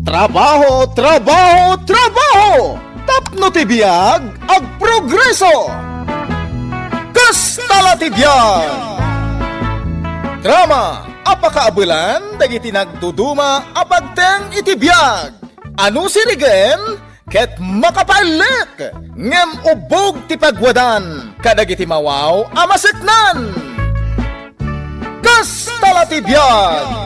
Trabaho, trabaho, trabaho! Tapno ti biyag, ag progreso! Kastala ti biyag! Drama, apakaabulan, dagiti nagduduma, apagteng iti biyag! Ano sirigen? Ket makapalik! Ngem ubog ti pagwadan, kadagiti mawaw, amaseknan! Kastala ti biyag!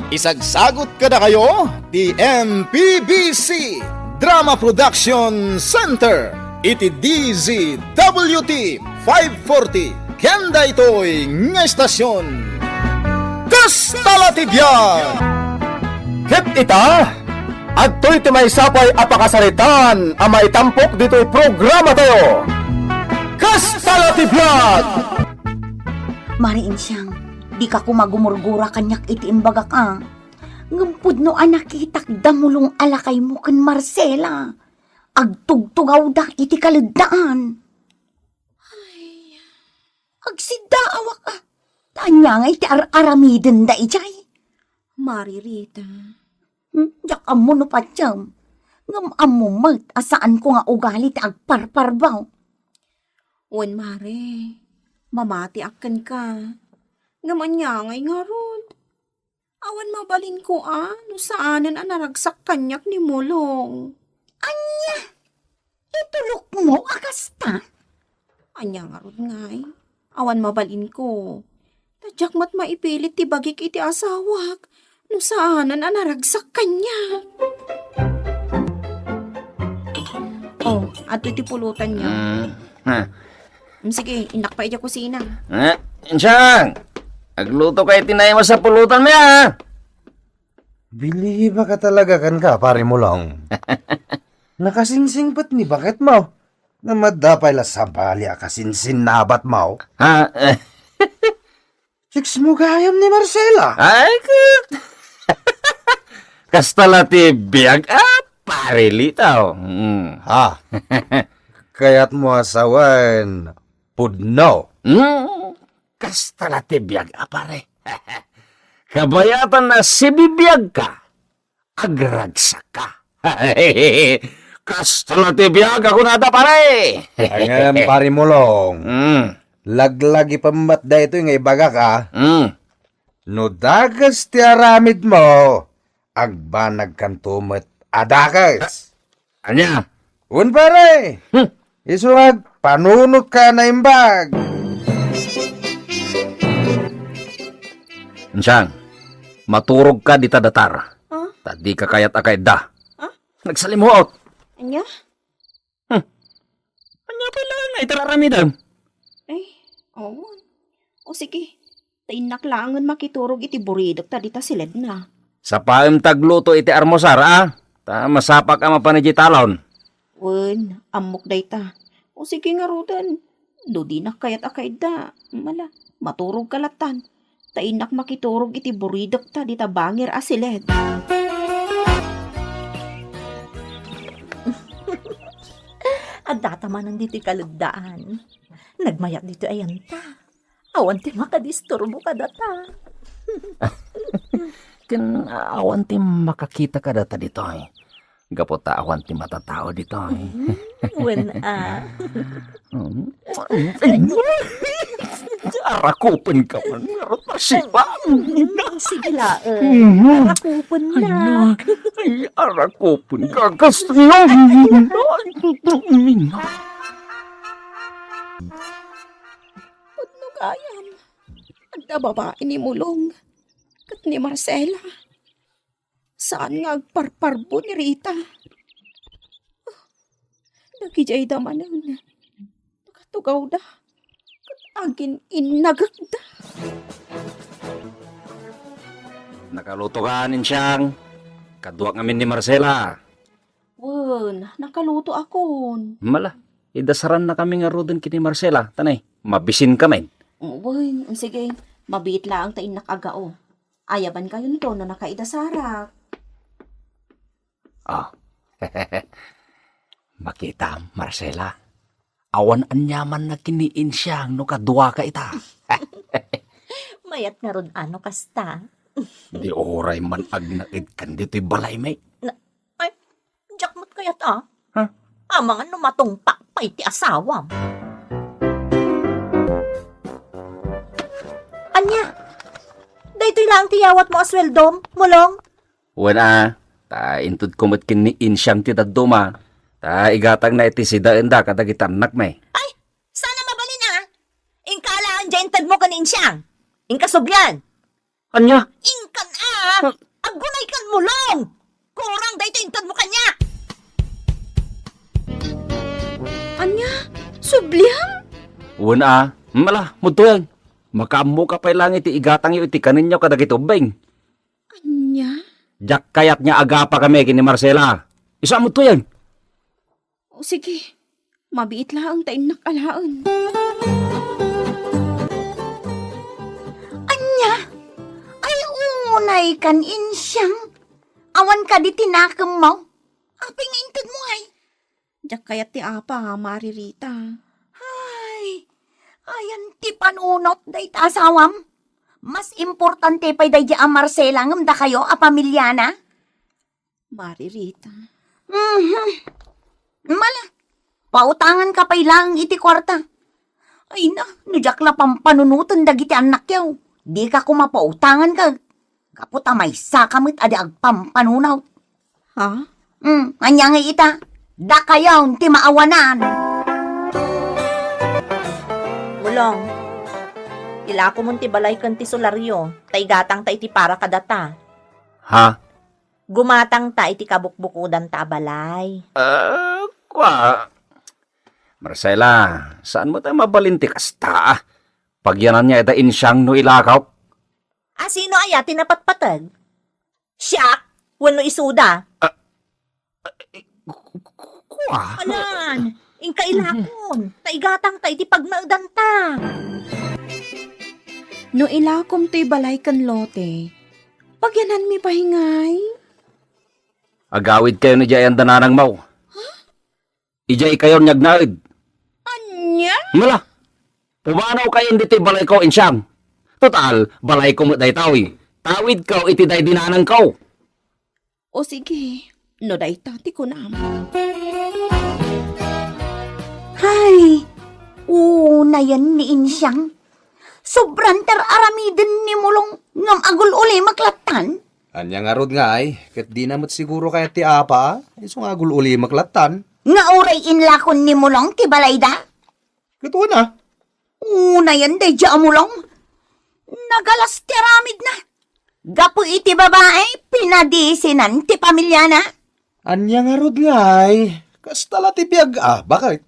Isagsagot kada kayo, di MPBC Drama Production Center, iti DZWT 540, kenda ito'y nga estasyon. Kastala ti biyag! Ket ita, adto'y ti may sapay apakasaritan, ang maitampok dito'y programa tayo. Kastala ti biyag! Mariin siyang, di ka kumagumurgura kanyak iti imbaga ka. Ngampud no anak itak damulong alakay mo kan Marcela. Agtugtugaw da iti kaludaan. Ay, agsidaawa ka. Tanya nga iti aramiden da ijay. Maririta. Yak amo no patyam. Ngam amo mat, asaan ko nga ugali ti agparparbaw. Wan mare, mamati akan ka. Ngaman niya ngay nga rod. Awan mabalin ko no saanan naragsak kanyak ni Mulong. Anya, itulok mo akasta. Anya nga rod ngay. Awan mabalin ko. Tadyak mat maipilit ti bagik iti asawak. No saanan naragsak kanyak. Oh, ato iti pulutan niya. Sige, inak pa iti kusina. Insyang! Agluto kayo tinay mo sa pulutan mo ya! Bili ba ka talaga kan ka, pare mo lang? Nakasinsing ba't ni bakit mo? Namadapay la sabali akasinsin nabat mo. Ha? Chicks mo gayam ni Marcela. Ay, kut! Kastalati biyag pare litaw. Ha? Kaya't mo asawan, pudno. Kastalati biyag pare. Kabayatan na sibibiyag ka, agragsak ka. Kastalati biyag ako nata pare. Ay ngayon, pare mo lang. Laglagi pambat da ito yung ibaga ka. No dagas ti aramid mo, agbanag kan tumet adagas. Anya? Un pare, isuwag panunot ka na imbag. Insyang, maturog ka di tadatar. Huh? Tadi ka kayat akay da. Huh? Nagsalimuot. Anya? Anya pala nga itararamidan. Oo. O sige, tainaklangan makiturog iti buridok ta dita silid na. Sa paim tagluto iti armosar, Ta masapak ang mapanijitalon. Wen, amok day ta. O sige nga rudan, do di na kayat akay da. Mala, maturog kalatan. Tainak makiturog iti buridok ta dita bangir asilid. At dataman ang dito'y kalugdaan. Nagmayat dito ayan ta. Awan ti makadisturbo ka data. Ken awan ti makakita ka data dito Gapota awan ti matatao dito When, Arakupan ka man. Meron pa sipa. sige laan. Arakupan na. Ay, arakupan ka. Gusto nyo. Pudno kayam. Agda babae ni Mulong. Kat ni Marcela. Saan nga agparparbo ni Rita? Nagijay da manan. Nakatugaw da. Kat agin inagagda. Nakaluto ka siyang. Kaduwak ngamin ni Marcela. Wen, nakaluto akon. Mala, idasaran na kami nga rodon kini Marcela. Tanay, mabisin kami. Wen, sige. Mabit lang ta inakagao. Ayaban kayo nito na nakaidasarak. Makita, Marcela. Awan anyaman na kiniin siya no kadwa ka ita. Mayat nga ron ano kasta. Di oray man agnakit kan dito'y balay, may. Ay, jakmat kayat ah. Ha? Mga numatungpak pa iti asawam. Anya, daytoy lang tiyawat mo asweldom, mulong. Wala, ta intud kumot kin ni insyang ti daduma. Ta igatang na iti sidaan da kadagitanak, may. Ay, sana mabalin ah. Ingkalaan dyan tad mo kanin siyang. Ingkasubyan. Anya? Ingkan ah. Agunay kan mulong. Kurang daytoy intad mo kanya. Anya, subliang? Wala, mala, mutuyan. Makamu ka pa lang iti igatang yu iti kaninyo kadagitubing. Anya? Jak kayat niya agapa kami kini Marcela. Isa mo to yan. O sige, mabiit lang tayo nakalaan. Anya, ay unay kan insyang. Awan ka di tinakam mo. Aping intad mo ay. Diyak kayat ti apa, Maririta. Ay, ayan ti panunot day ta asawam. Mas importante pa day di ang Marcela ngam da kayo a pamilyana. Maririta. Mala, pautangan ka pa ilang iti kwarta. Ay na, nujak la pampanunutan dagiti anak yaw. Di ka kumapautangan ka. Kaputa may sakamit adi agpampanunaw. Ha? Anya nga ita, da kayaw ti maawanan. Mulong, ila ko munti balay kan ti solaryo, tay gatang ta iti para kadata. Ha? Gumatang ta iti kabukbukudan ta balay. Kwa. Marcela, saan mo tayo mabalinti kasta? Pagyanan niya ita insyang no ilakaw. Sino aya tinapatpatag? Siya, wano isuda. Kwa. Alan, ingkailakon, tay gatang ta iti pagmaudan ta. No ilakom to'y balay kan lote, pagyanan mi pahingay. Agawid kayo ni Jayan dananang mau. Ijay kayo nyagnaid. Anya? Mala, pumanaw kayo dito balay ko insyang. Total, balay ko mo day tawi. Tawid ko iti day dinanang ko. O sige, no day tati ko na. Hay, una yan ni insyang. Sobrang aramiden ni mulong ngam agul uli maklatan. Anya nga rod nga ay, kat di namat siguro kaya ti apa, iso nga agul uli maklatan. Nga uray inlakon ni mulong ti balayda. Katuwa na. Una yan day dya mulong. Nagalas ti aramid na. Gapo iti babae, pinadisinan ti pamilya na. Anya nga rod nga ay, kastala ti biyag. Bakit?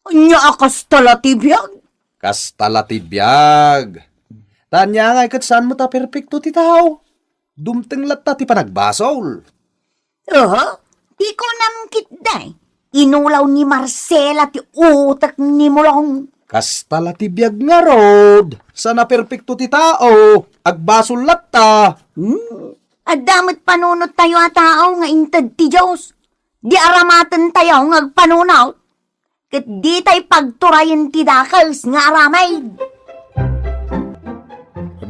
Anya akas tala ti biyag. Kastala ti biyag. Tanya nga kat saan mo ta perfecto ti tao. Dumteng latta ti panagbasol. Di ko namkit day. Inulaw ni Marcela ti utak ni mulong. Kastala ti biyag nga rod. Sana perfecto ti tao. Agbasol latta. At damit panunot tayo a tao nga intad ti Diyos. Di aramatan tayo nga agpanunaw. Kat di tayo pagturayan ti dakals nga aramay.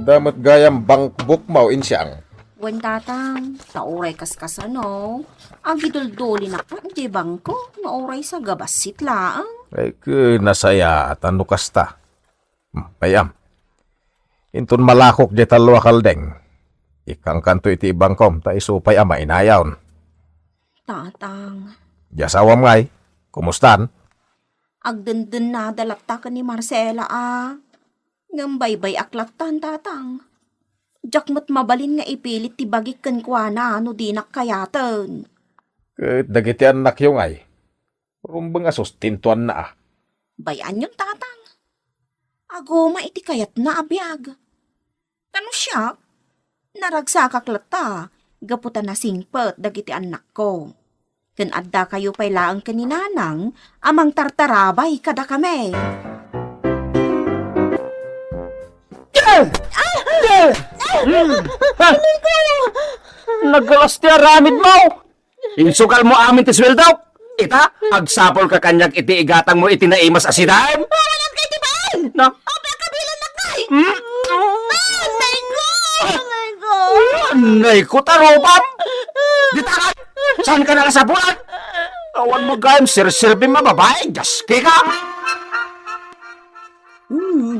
Damat gayam bankbook mau insyang. Wen tatang, tauray kaskasano. Agidulduli na ka, di bangko, mauray sa gabasit laang. Ay nasaya at ano kasta. Payam. Intun malakok di talwa kaldeng. Ikang kanto iti ibangkom ta isupay ama inayawn. Tatang, Jasawam ngay. Kumustan? agdendен na dalatta ka ni Marcela Ngambay-bay aklatan tatang. Jakmat mabalin nga ipilit ti bagik ken kuana no di nakayaten. Ket dagiti anak yung ay. Rumbang asustintuan na Bayan yung tatang. Agoma iti kayat na abiyag. Tano siya? Naragsakaklata. Gaputan na singpet dagiti anak ko. Ken adda kayo pay laang kaninanang amang tartarabay kada kami. Nagalas ti aramid mo. Insukal mo amin ti sweldaw. Ita, agsapol ka kanyag iti igatang mo iti naimas asidahan. Walang kayo di ba? Na? Obe kabilan na kay. Hmm? Oh my God! Oh my God! Anay ko taropam! Ditakan! Saan ka nakasabulan? Awan mo gayam sir-sirbi mababae, jaske ka!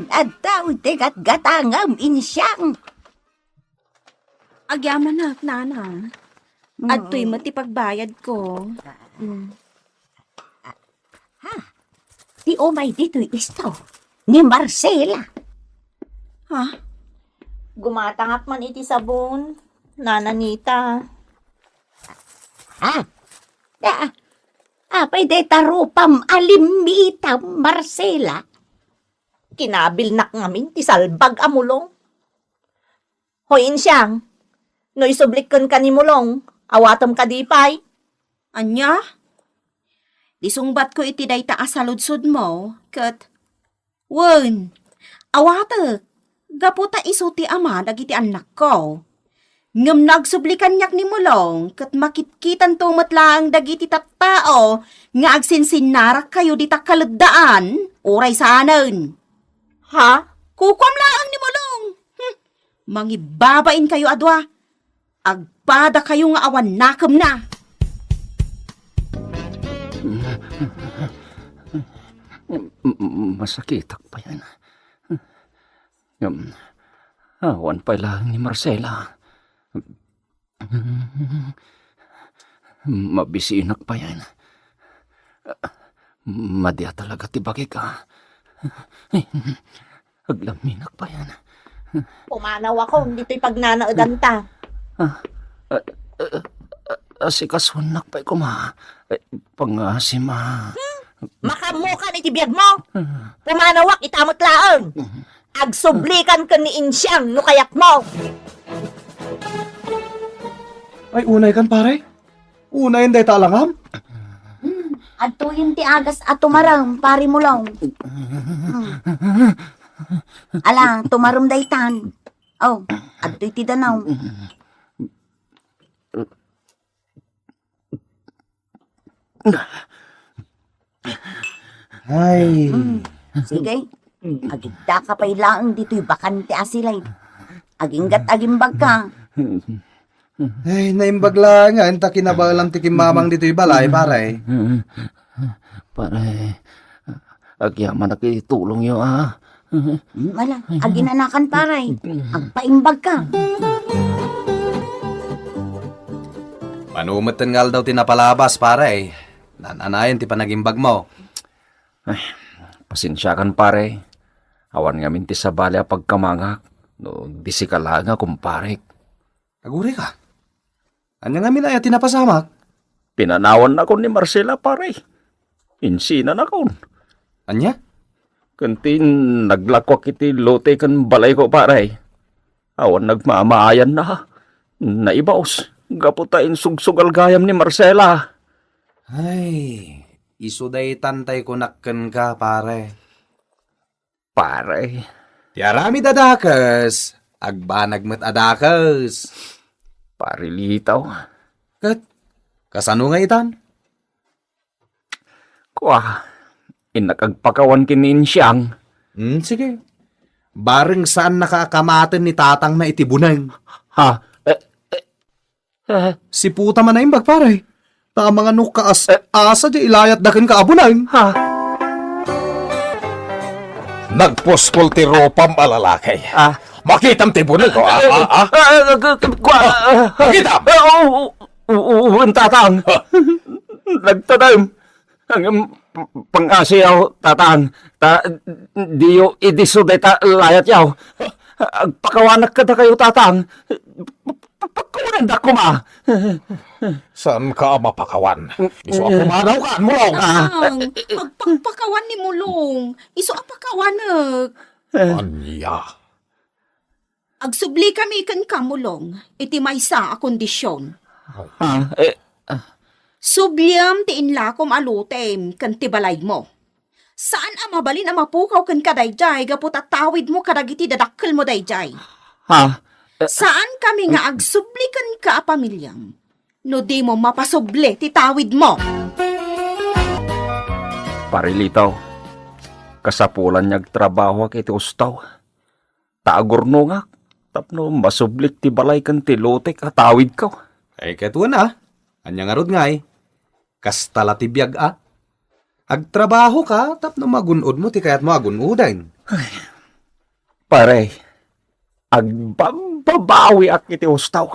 At tao tigat gatangam insyang. Agyaman na, nana. At to'y matipagbayad ko. Di umay dito'y isto. Ni Marcela. Ha? Gumatangak man iti sabon. Nananita. Apay de tarupam alimitam Marcela. Kinabilnak ngamin ti salbag amulong. Hoy insyang, no isublikon ka ni mulong, awatom ka dipay. Anya? Disungbat ko iti day taas sa ludsud mo, kat, wen, awata, gaputa isuti ama dagiti anak ko. Ngam nagsublikan nyak ni mulong, kat makitkitan tumatlaang dagiti tattao, nga agsinsinnarak kayo di takaladaan, oray sanan. Ha? Kukwam laang ni mulong. Mangibabain kayo adwa. Agpada kayo nga awan nakam na. Masakitak pa yan. Awan pa lang ni Marcela. Mabisinak pa yan. Madya talaga tibagi ka. Aglaminak pa yan. Pumanaw ako, dito'y pagnanaudan ta. Asikasunak pa kuma. Pangasima. Makamukan iti biyag mo. Pumanawak itamot laang. Agsublikan ka ni insyang no kayak mo. Ay, unay kan pare. Unay hindi talangam. At tuyin ti agas at tumaram, pari mo lang. Ala, tumaram daytan. Oh, at tuy ti danaw. Ay, Sige, agigda ka pa ilaang dito'y bakante asilay. Aginggat agimbag ka. ay, naimbag lang nga. Enta kinabalang tikim mamang dito'y balay, pare. Pare, agyaman na tulong yo Wala, aginanakan paray. Agpaimbag ka. Panumatan nga daw tinapalabas, pare. Nananayan ti panagimbag mo. Pasensya kan pare. Awan nga minti sa bali pagkamangak. No, disikala nga kumpare. Aguri ka. Anya nga minaya tinapasamak? Pinanawan na ko ni Marcela pare. Insina na kon. Anya? Kantin naglakwak iti lote kan balay ko pare. Awan nagmamaayan na. Naibaos. Gaputain sugsugal gayam ni Marcela. Ay, isuday tantay ko nakken ka, pare. Pare. Tiarami dadakas. Agbanag met adakas. Pare litaw. Kat, kasano nga itan? Kuha. Inakagpakawan kinin siyang. Sige. Bareng saan nakakamaten ni tatang na itibunang. Ha? Si puta man na imbag, pare. Tama nga nukaas. Asa di ilayat dakin ka abunang. Ha? Nagpuskol ti ropam alalakay. Makitam ti bunal ko. Makitam! Ang tatang. Nagtadam. Ang pang-asiyaw, tatang. Diyo idisuday ta layat yaw. Agpakawanak ka na kayo, tatang. Pagkawanan da ko ma. Saan ka mapakawan? Iso ako manaw ka, mulong. Ang magpagpakawan ni mulong. Iso apakawanag. Anya. Agsubli kami kan kamulong. Iti maysa a kondisyon. Subliam ti inlakom alutem kan tibalay mo. Saan ang mabalin ang mapukaw kan kadayjay gapot at tawid mo kadagiti dadakkel mo dayjay? Ha? Saan kami nga agsublikan ka a pamilyam? No di mo mapasubli ti tawid mo. Parilitaw. Kasapulan niyag trabaho kiti ustaw. Taagurno nga. Tapno masublik ti balay kan ti lotek atawid ka. Ay ketuan anya nga rod nga kastala ti biyag agtrabaho ka tapno magunod mo ti kayat mo agunudan. Pare, agbabawi ak iti ustaw.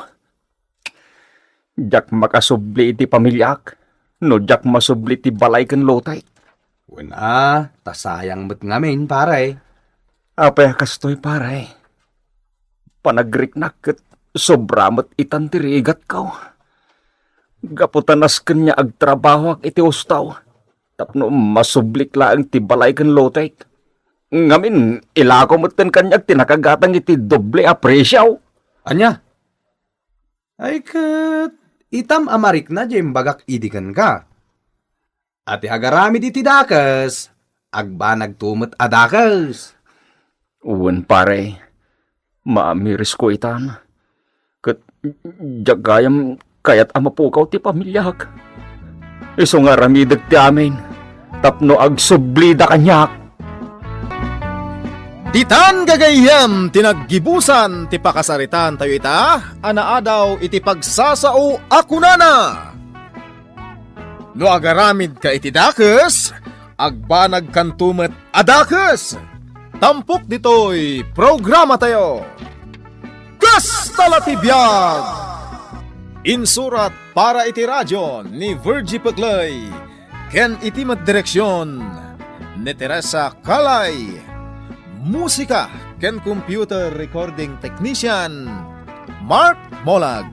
Jak makasubli iti pamilyak, no jak masubli ti balay kan lotay. Wala, tasayang mo't ngamin, pare. Apay kastoy pare. Panagriknak ket sobramot itan ti rigat kaw. Gaputanas kanya agtrabaho ak iti ustaw. Tapno masublik laang ti balay kan lotay. Ngamin, ilako mo't kanyag tinakagatang iti doble apresyaw. Anya? Ay kat, itam amarik na jem bagak idikan ka. Ati agaramid iti dakas, agba nagtumot adakas. Uwan pare, maamiris ko itan. Kat jagayam kayat amapukaw ti pamilyag. Iso nga ramidag ti amin, tapno agsublida kanyak. Titan gagayam tinaggibusan ti pakasaritan tayo ita, anaadaw iti pagsasao akunana. No agaramid ka iti dakes, agbanag kantumet adakes. Tampok ditoy programa tayo. Kastalatibiyag! Insurat para iti radyo ni Virgie Paglay, ken iti direksyon ni Teresa Kalay. Musika ken computer recording technician Mark Molag.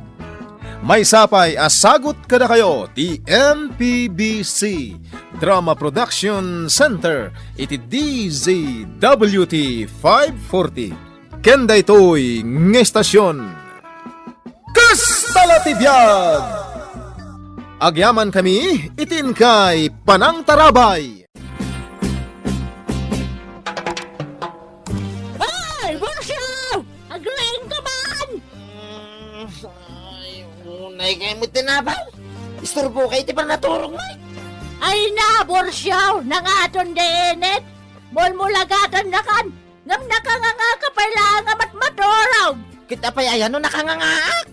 May sapay asagot kada kayo ti MPBC Drama Production Center iti DZWT 540. Ken daytoy ng estasyon Kastalatibiyag! Agyaman kami itin kay Panang Tarabay. Ay, Borsyaw! Aglaing ka man! Ay, unay kayo mo tinabaw. Istorbo kayo ti pa naturong mo. Ay na, Borsyaw! Nangaton denet! Mulmulagatan na kan! Ngam nakanganga ka pala nga matmaturaw! Kita pa ayan no nakangangaak.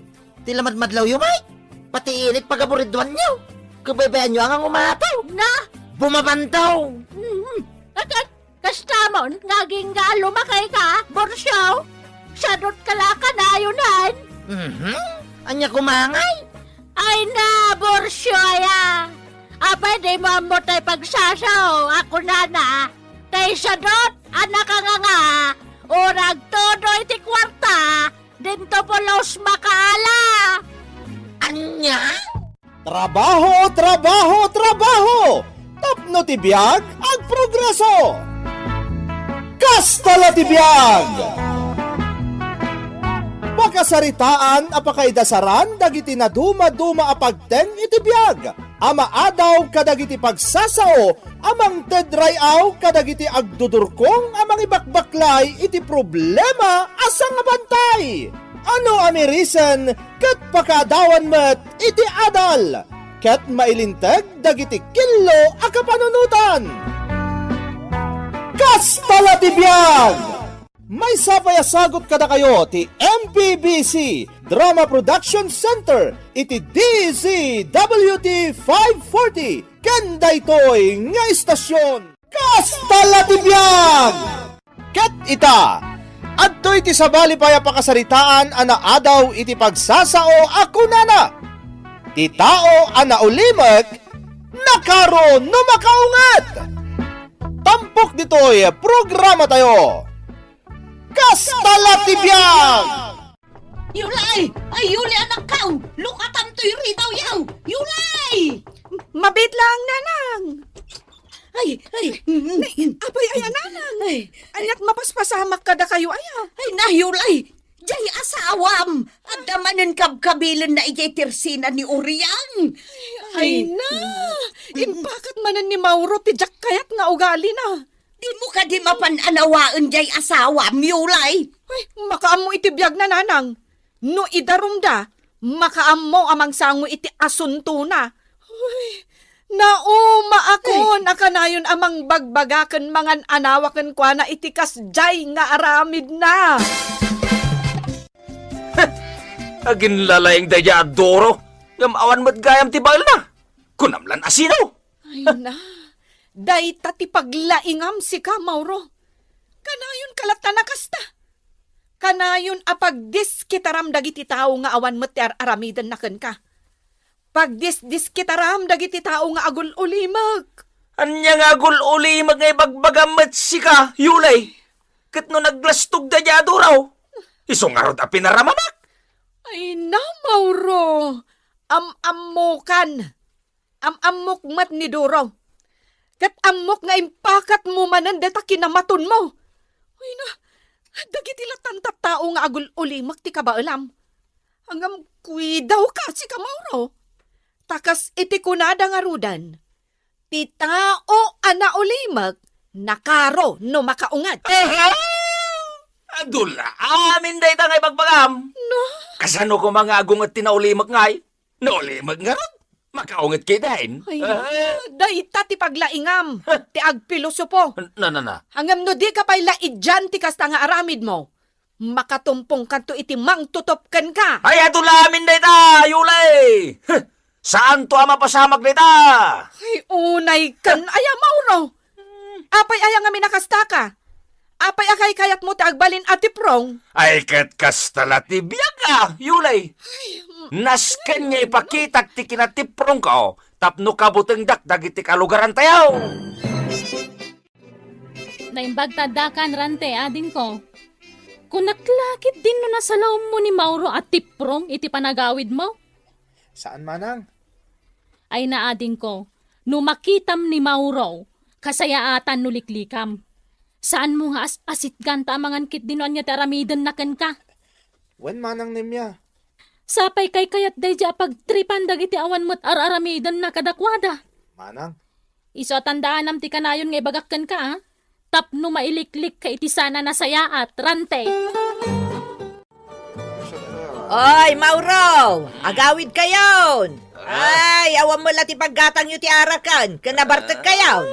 Tilamadmadlaw yung may. Pati init pagaburidwan nyo. Kabaybayan nyo ang umataw. Na! Bumabantaw. Kasta mo, naging nga lumakay ka, Borsyaw! Sadot kalaka na yunan! Anya kumangay. Ay na, Borsyaw! Apay di mo mo tayo pagsasaw, ako na. Tay sadot, anak ka nga, urag todo iti kwarta, dinto polos makaala. Anya? Trabaho, trabaho, trabaho! Tapno tibiyag ang progreso! Kastalatibiyag! Pakasaritaan apakaidasaran dagiti na duma-duma apagteng itibiyag. Ama adaw kadagiti pagsasao, amang tedrayaw kadagiti agdudurkong amang ibakbaklay iti problema asang bantay. Ano amirisan kat pakadawan met iti adal, kat mailintag dagiti kilo akapanunutan. Kastalatibiyag! May sapayasagot kada kayo ti MPBC Drama Production Center iti DZWT 540 kanda ito'y nga istasyon Kastalatibiyag! Ket ita adto iti sabali paya pakasaritaan ana adaw iti pagsasao akunana ti tao ana ulimek nakaro no makaungat. Tampok dito'y programa tayo Kastalatibiyag! Yulay! Ay, Yuli anak ka! Lukatam to'y ritaw yaw! Yulay! Mabit lang, nanang. Ay! Apay, ay, nanang. Anak, mapaspasamak kada kayo, aya. Ay, nahiyulay! Jay asawam! At damanin kabkabilan na ijay tirsina ni Uriang! Ay, na! Impakat manan ni Mauro, tijak kayat nga ugali na. Di mo ka di mapananawaan jay asawam, Yulay! Ay, makaam mo iti biyag na, nanang. No idarumda, makaam mo amang sango iti asunto na. Ay, nauma ako, nakanayon amang bagbagakan mangan anawakan kwa na iti kasjay nga aramid na. Agin lalayang daya adoro. Awan mo't gayam ti bail na. Kunamlan asino. Ay na, day tati paglaingam si ka, Mauro. Kanayon kalata na kasta. Kanayon apagdis kitaram dagiti tao nga awan mo't ti aramidan na ken ka. Pagdis kitaram dagiti tao nga agul ulimag. Anya nga agul ulimag ngay bagbagamat si ka, Yulay. Kat no naglastog daya adoraw. Iso nga rod a pinaramamak. Ay na, Mauro. Am-amukan. Am-amok mat ni Duro. Kat amok nga impakat mo manan deta kinamaton mo. Ay na, dagiti latanta tao nga agul ulimak ti kabaalam. Hanggang kuidaw ka si ka, Mauro. Takas iti kunada nga rudan. Ti tao ana ulimak, nakaro no makaungat. Adula, amin day tangay bagbagam. No? Kasano ko mga agong at tinaulimak ngay? Naulimak nga ron. Makaungat kay dahin. Ay, day ti paglaingam. Ti agpilosopo. Na. Hangam no di ka pa'y laidyan ti kasta nga aramid mo. Makatumpong kanto iti mang tutopkan ka. Ay, adula amin day ta, Yulay. Saan to ama pasamag day ta? Ay, unay kan. Aya, Mauro. Apay aya nga minakasta ka. Apay akay kayat mo ti agbalin ati prong. Ay, katkastala ti biyaga, Yulay. Nas kanya ipakitak ti kinatiprong ka, tapno kabuteng dakdag iti kalugaran tayaw. Naimbag tadakan rante adin ko. Kunaklakit din no nasalaw mo ni Mauro at tiprong iti panagawid mo. Saan manang? Ay naadin ko, no makitam ni Mauro, kasayaatan nuliklikam. Saan mo nga asitgan tamangan kit dinuan niya taramidan na ken ka? Wen manang nimya? Sapay kay kayat day dya pagtripan dagiti awan mo't aramidan na kadakwada. Manang? Iso tandaan am ti kanayon nga ibagakkan ka ha? Tapno mailiklik ka iti sana nasayaat, rante. Oy, Mauro! Agawid kayon! Ay, awan mo lati paggatang yu ti arakan. Kanabartag kayon.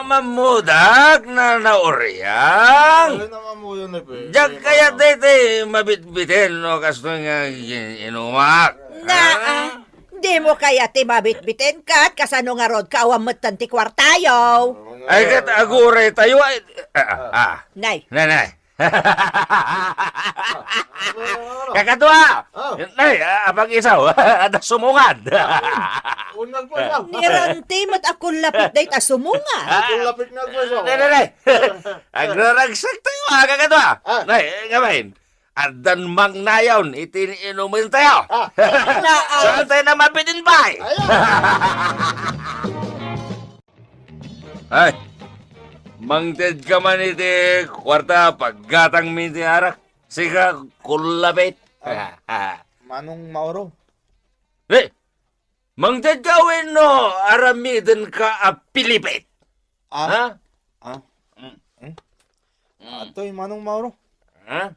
Mamudak na nauriyang. naman mo yun eh. Diyak kaya dete mabitbitin no kasto nga inumak. Di mo kaya ti mabitbitin kat kasano nga rod ka awan mo't tanti kwartayo. Ay kat agure tayo ay... Nay. Nanay. Kakadwa! Nay, apag isaw, ada sumungad. Unang ko lang. Niranti mo't akong lapit day ta sumunga. Kung lapit na ko so. Nay. Agraragsak tayo, kakadwa. Nay, gabain. Adan mang nayon, inumin tayo. Saan tayo na mapitin ba? Ay, mangted ka man iti kwarta paggatang minti arak. Sika kulabit. Manong Mauro? Mangted gawin no, aramidin ka a pilipit. Ha? Ato'y Manong Mauro? Ha?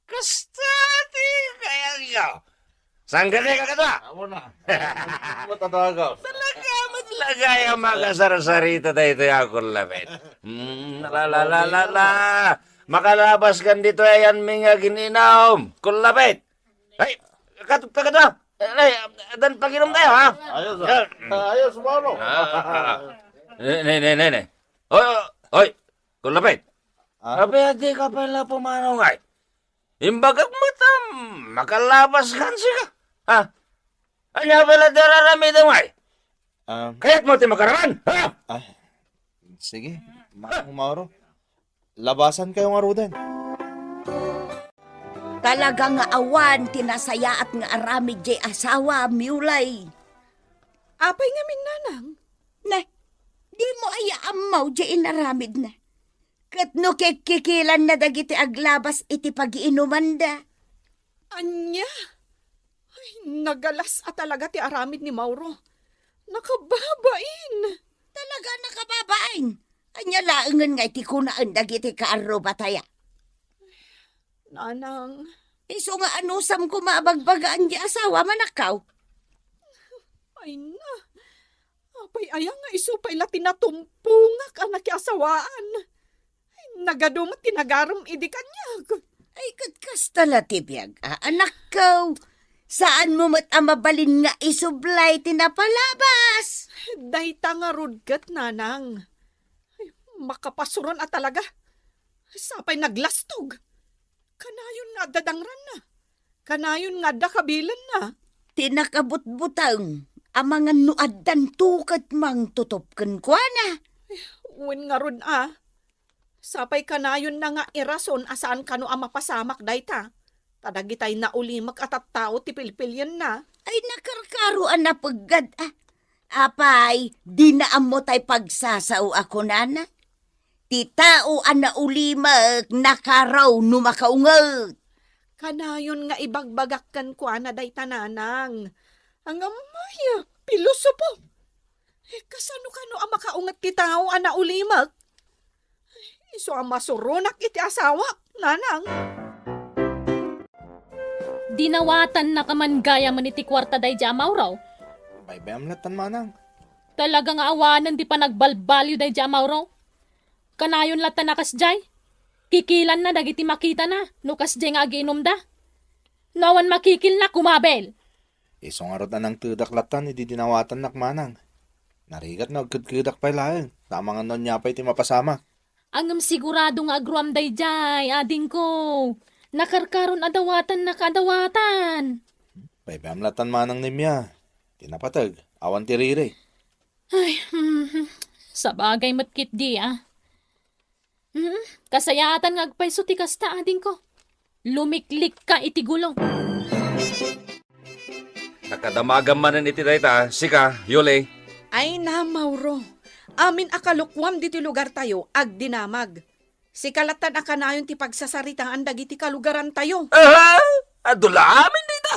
Kastati kaya ikaw. Saan ka ka ka? Ako na. Matatagaw. Talaga matlagay ang makasarasarita tayo ito yung lapit. La. Makalabas kan dito ayan mga gininom. Kulapit. Ay, kakadwa. Ay, dan paginom tayo ha. Ayos, Mauro. Ne. Oy, kulapit. Abi, di ka pala pumanongay. Imbagag mo tam, makalabas kan siya. Ha? Anya pala dararami damay. Kaya't mo ti makaraman. Ha? Sige, Manong Mauro. Labasan kayo nga rudan. Talaga nga awan, tinasayaat nga aramid jay asawa, miulay. Apay nga min nanang. Na, di mo ay amaw jay inaramid na. Kat no kikilan na dagiti aglabas iti pagiinuman da. Anya? Ay, nagalas at talaga ti aramid ni Mauro. Nakababain. Talaga nakababain. Anya laengan nga iti kunaan dagiti kaaro bataya. Nanang. Iso nga anusam ko maabagbagaan di asawa manakaw. Ay na. Apay ayang nga isupay lati natumpungak anak asawaan. Ay Nagadumot tinagaram idi kanyag. Ay, katkas tala tibiyag. Anak ko, saan mo mat amabalin nga isublay tinapalabas? Dayta nga rudgat, nanang. Ay, makapasuron at talaga. Sapay naglastog. Kanayon nga dadangran na. Kanayon nga dakabilan na. Tinakabut-butang, amangan nuaddan tukat mang tutupkan kwa na. Uwin nga rod Sapay kanayon na nga irason asaan kano ang mapasamak dayta. Tadagitay na ulimak at tao ti pilpilyan na. Ay, nakarkaroan na paggad. Apay, di na amo tay pagsasaw ako, nana. Ti tao na ulimak, nakaraw numakaungat. Kanayon nga ibagbagakkan ko na dayta nanang. Ang amaya, pilosopo. Kasano kano ang makaungat ti tao na ulimak? Iso ang masurunak iti asawa, nanang. Dinawatan na kaman gaya man iti kwarta day jamaw raw. Baybayam latan manang. Talagang awanan di pa nagbalbalyo day jamaw raw. Kanayon latan na kasjay. Kikilan na dagiti makita na, no kasjay nga agiinom da. Nawan makikil na kumabel. Isong arot na ng tudak latan, hindi dinawatan nak manang. Narigat na agkudkudak pa ilayan. Tama nga nun niya pa iti mapasama. Angam sigurado nga agruam day jay, ading ko. Nakarkaron adawatan na kadawatan. Baybayam latan manang nimya. Tinapatag, awan tiriri. Ay, sa bagay matkit di Kasayatan nga agpayso ti kasta ading ko. Lumiklik ka iti gulong. Nakadamagan man iti dayta, sika, Yule. Ay na, Mauro. Amin akalukwam diti lugar tayo, ag dinamag. Si kalatan akanayon ti pagsasaritaan dagiti kalugaran tayo. Adula amin dayta.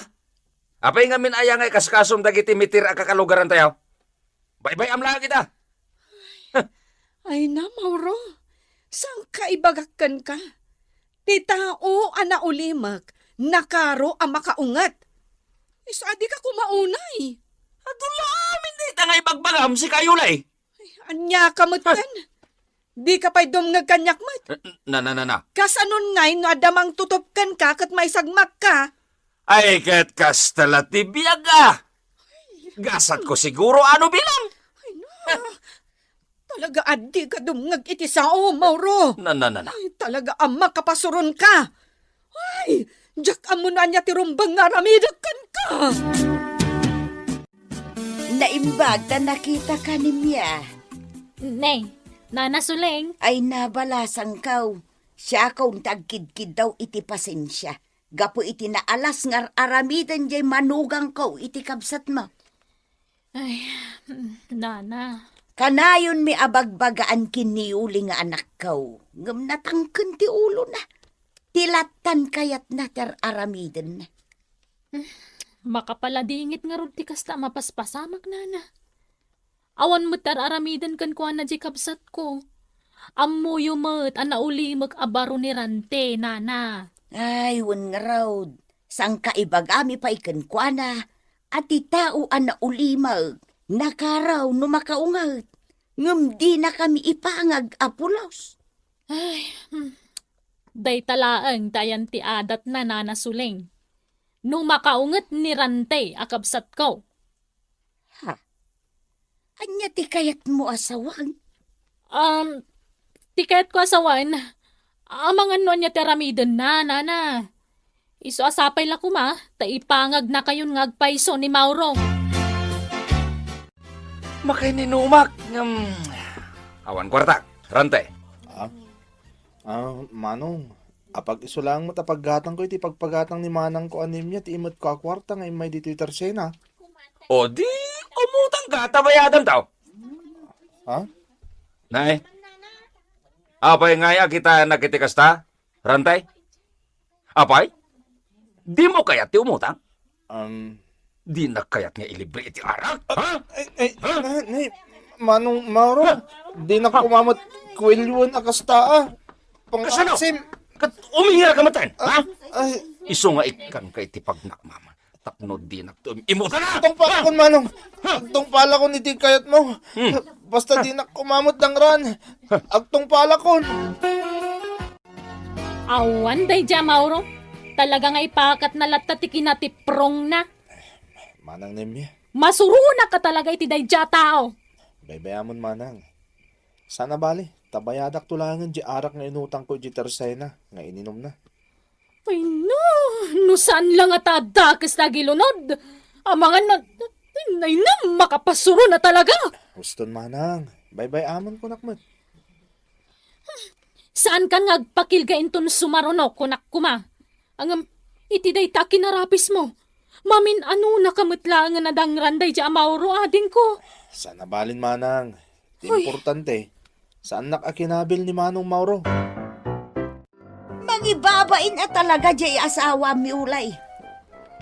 Apay nga min aya nga kaskasom dagiti mitir a kakalugaran tayo. Baybay amla kita. Ay na, Mauro. Sang kaibagakkan ka? Ti tao ana ulimak, nakaro ang makaungat. Isadi ka kumaunay. Adula amin dayta nga ibagbagam si Kayulay. Anya kamutan. Di ka pa'y dumngag kanyak mat. Na. Kasanon ngay no adamang tutupkan ka kat may sagmak ka. Ay, kat kastala tibiyaga. Gasat ko siguro ano bilang. Ay na. Talaga adi ka dumngag iti sao, Mauro. Na. Ay, talaga ama kapasuron ka. Ay, jak amo na niya tirumbang nga ramidakan ka. Naimbag na nakita ka ni Mia. Nay, Nana Suleng. Ay nabalasang kaw. Siya kaw tagkidkid daw iti pasensya. Gapo iti naalas ngar aramidan jay manugang kaw iti kabsat mo. Ay, Nana. Kanayon mi abagbagaan kiniuli nga anak kaw. Ngam natangken ti ulo na. Tilatan kayat na ter aramidan na. Makapaladingit nga ron ti kasta mapaspasamak, Nana. Awan mo aramidan kan kuha na di kabsat ko. Ammo yumat anauli mag-abaro ni Rante, Nana. Ay, wan nga raw. Sang kaibagami pa ikan kwa na. At itao ana ulimag. Nakaraw no makaungat. Ngam di na kami ipangag apulos. Ay, day talaang tayan ti adat na Nana Suleng. Nung makaungat ni Rante akabsat ko. Anya ti kayat mo asawang? Tiket ko asawan. Amangan no niya teramidan na, Nana. Iso asapay la kuma, taipangag na kayon ngagpaiso ni Mauro. Makay ninumak. Awan kwarta, Rante. Manong. Apag iso lang mo tapaggatang ko iti pagpagatang ni manang ko anim niya ti imot ko akwarta nga imay di Twitter sena. O di, umutang ka, tabayadan tao. Ha? Nay. Apay nga ya kita nakitikasta, Rantay? Apay? Di mo kayat ti umutang? Di na kayat nga ilibre iti arak? Ha? Manong Mauro, di na kumamot kwilyon akasta Kasano? Pang-asim. Kat umihira ka matan, ha? Ay, Iso nga ikan kay ti pagnak mama. Tapno di naktum. Imutan na! Tong pala ko, Manong. Agtong pala ko ni di kayat mo. Basta di na kumamot ng ran. Agtong pala ko. Awan day dya, Mauro. Talaga nga ipakat na latati kinatiprong na. Manang Nemya, Masuruna ka talaga iti day dya tao. baybayamon manang. Sana bali, tabayadak tulangan di arak nga inutang ko di tersena, nga ininom na. Ay no saan lang at adakas na gilunod. Ang mga na makapasuro na talaga. Huston manang, baybayamon ko nakmat. Saan ka ngagpakilga inton sumaruno kunak kuma? Ang iti day ta kinarapis mo. Mamin ano nakamutlangan na dangranday di Mauro ading ko. Sana balin manang. Di importante, saan nakakinabil ni Manong Mauro? Mangibabain at talaga jay asawa mi ulay.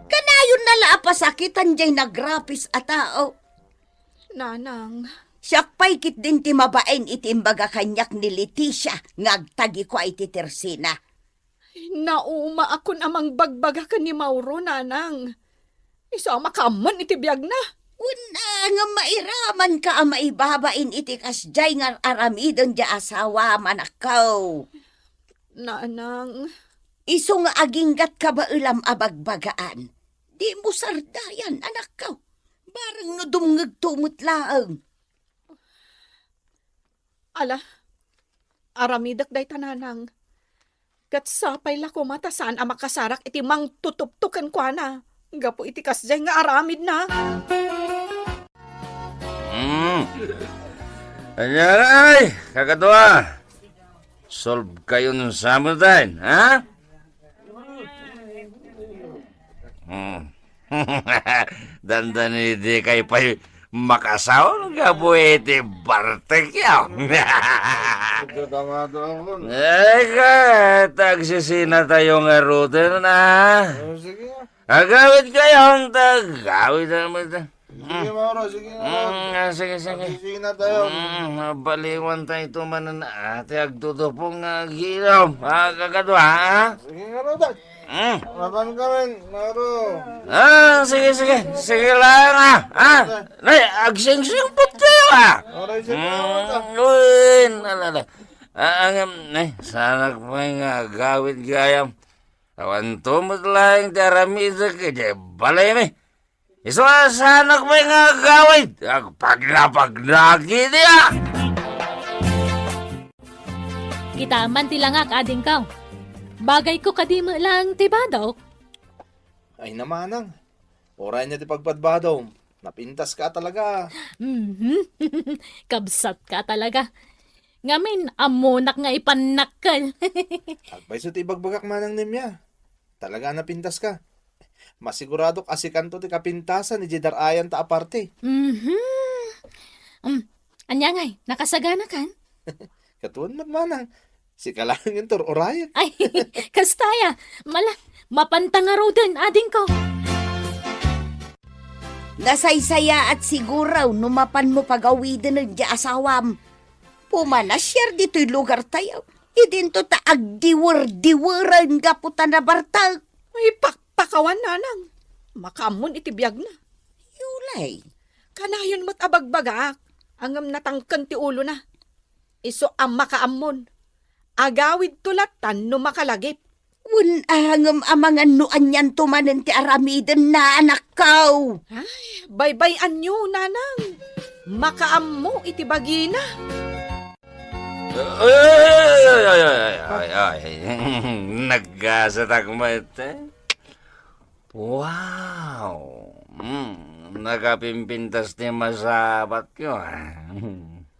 Kanayon na laapasakitan jay nagrapis a tao. Nanang, Siyak kit din ti mabain iti imbaga kanyak ni Leticia ngagtagi ko iti Tersina. nauma akon amang bagbaga ka ni Mauro, nanang. Isa makaman iti biyag na. Una nga mairaman ka ang maibabain iti kasjay nga aramidon di asawa manakaw. Nanang, Iso nga aginggat ka ba ulam abagbagaan? Di mo sardayan, anak ka. Barang no dumngag tumot laang. ala, aramidak day tananang. Kat sapay la ko matasan ang makasarak iti mang tutuptukan kwa na. Gapo iti kasjay nga aramid na. Ayan ay, kakatuwa. Solve kayo ng samutain, ha? Dandani di kayo pa makasawa nga buwete bartek yaw. Eka, tagsisina tayo nga rute na. Agawid kayong tagawid naman ta. Sige Mauro, sige na. Sige. Sige na tayo. Baliwan tayo tumanan na ate agtutupong gilom. Kakadwa, ha? Sige nga Rodan. Mapan kami, Mauro. Sige. Sige lang, ha? Nay, agsing-singpot kayo, ha? Oray, sige na Rodan. Uy, nalala. Nay, sana ko nga gawid gayam. Awan tumot lang taramida ka, di balay mi. Iso sana ko nga gawid. Paglapaglagi niya. Kita man tilangak ading ka. Bagay ko kadimo lang tibadaw. Ay namanang. Oray niya di pagpadbadaw. Napintas ka talaga. Kabsat ka talaga. Ngamin, amonak nga ipanakal. Agpay ti ibagbagak manang Nemya. Talaga napintas ka. Masigurado kasi kanto ti kapintasan ni Jedar Ayan ta aparte. Anya ngay, nakasagana kan? Katuan manang. Si kalang yung tur orayan. Ay, kastaya. Mapantangaro din ading ko. Nasaysaya at siguraw numapan mo pagawidin ng di asawam. Pumanasyar dito'y lugar tayo. Idinto ta agdiwer-diweran gaputan na bartag. Ay, pakpakawan nanang. Makamon iti biyag na. Yulay. Kanayon mo't abagbagak. Angam natangkan ti ulo na. Iso ang makaamon. Agawid tulatan no makalagip. Unangam amangan nuan yan tumanan ti aramiden na anak kaw. Baybayan nyo, nanang. Makaammo iti bagina. Ay. Nagkasatak mo ito. Wow. Nakapimpintas ni masabat ko.